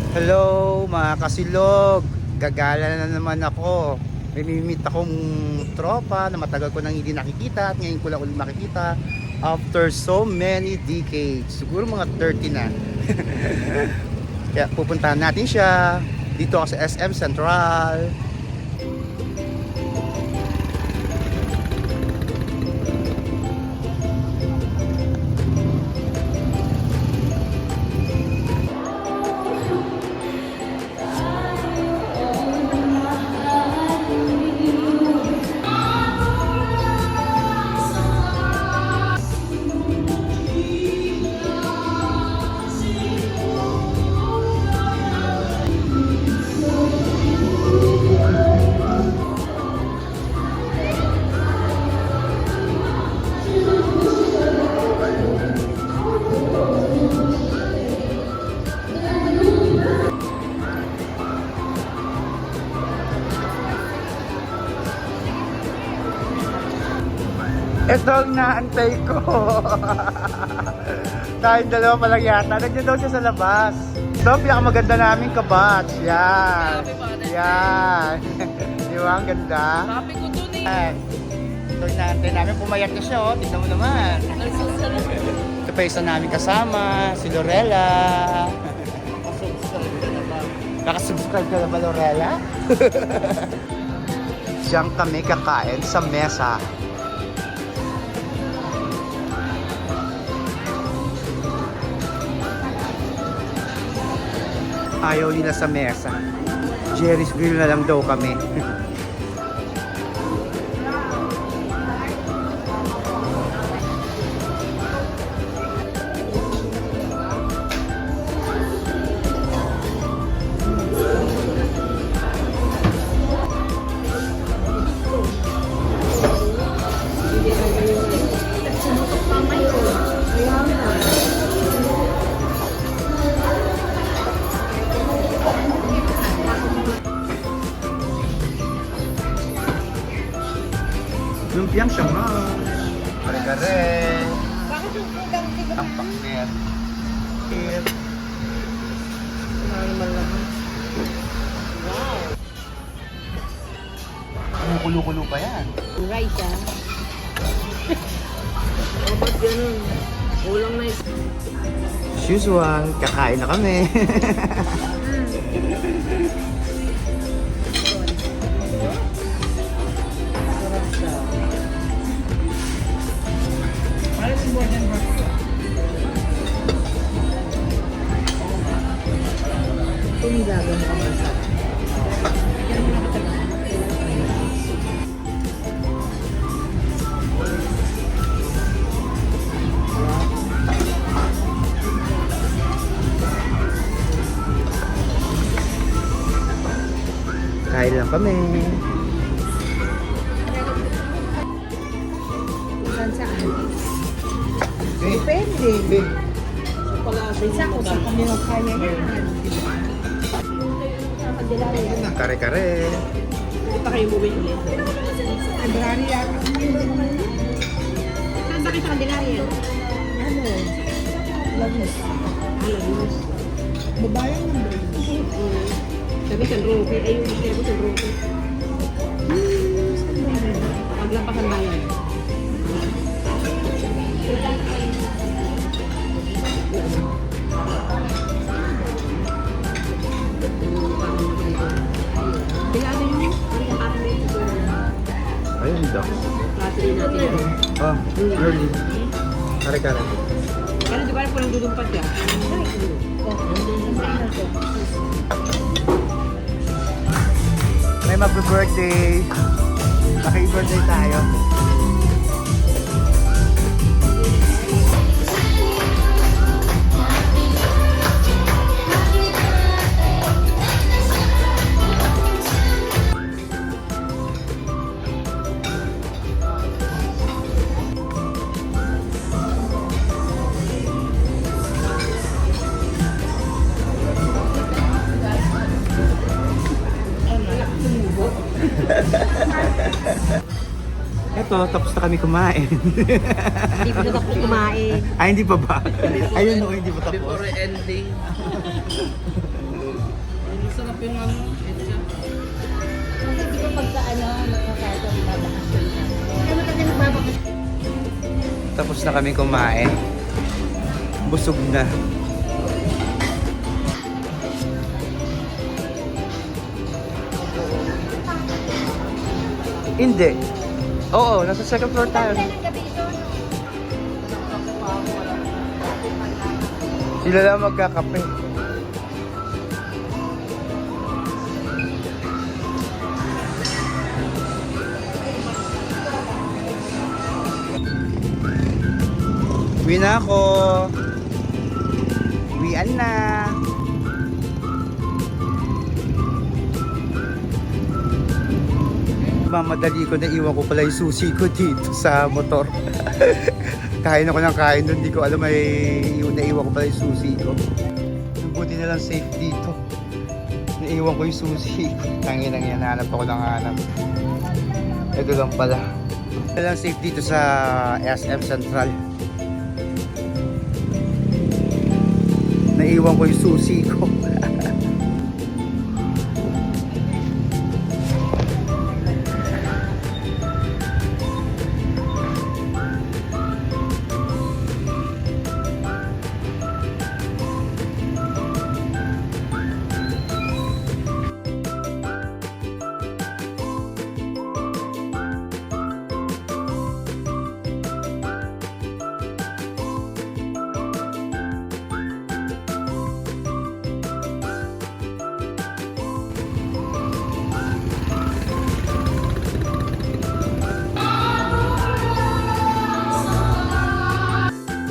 Hello mga kasilog, gagala na naman ako. May mimit akong tropa na matagal ko nang hindi nakikita at ngayon ko lang ulit makikita after so many decades. Siguro mga 30 na. Kaya pupuntahan natin siya dito ako sa SM Central. Ito ang naantay ko. Tayong dalawa pa lang yata. Nandiyan daw siya sa labas. Ito ang pinakamaganda namin kabatch. Yan. Yan. Di ba? Ang ganda. Sabi ko dun eh. Ito ang naantay namin. Pumayat na siya. Oh. Tignan mo naman. Ito pa isa namin kasama. Si Lorella. Nakasubscribe ka na ba, Lorella? Diyan kami kakain sa mesa. Ayaw nila sa mesa. Jerry's Grill na lang daw kami. Lumpiang Shanghai. Kare-kare. Bakit yung udang di ba? Ang pakner. Here. Wow. Kumukulo-kulo pa yan. Rice ah. O ba't ganun? Kulang na isa. As usual, kakain na kami. Tumigagan ka ba sa? Kain lang kami. Saan saan? Depende. Isa ko sa kami ng kaya yan. Kare-kare. Hindi pa kayo umuwi ulit. Candelaria. Saan ba kayo sa Candelaria? Ano? Lagos. Lagos. Babayan ng Lagos. Sabi San Roque. Ay, yung isya ko San Roque. Paglampasan bayan. Ayun daw. Klase rin natin yun. Oh, early. Kare-kare. Pero di ba rin po nang dudumpat ka? May mag-birthday. Naki-birthday tayo. Eto, tapos na kami kumain. Hindi pa tapos kumain. Ay, hindi pa ba? Ayun, no, hindi pa tapos. Before ending. Masarap yung ano, etcha. Kasi di ba pagka ano, nakakasa babakasyon ka. Kaya matagal nagbabakasyon. Tapos na kami kumain. Busog na. Hindi. Oo, nasa second floor tayo. Sila lang magkakape. Uwi na ako. Uwian na. Mamadali ko na iwan ko pala yung susi ko dito sa motor. Kain ako ng kain doon, hindi ko alam may naiwan ko pala yung susi ko. Buti na lang safe dito. Naiwan ko yung susi. Tangin lang yan, hanap ako ng hanap. Ito lang pala. Ito lang safe dito sa SM Central. Naiwan ko yung susi ko.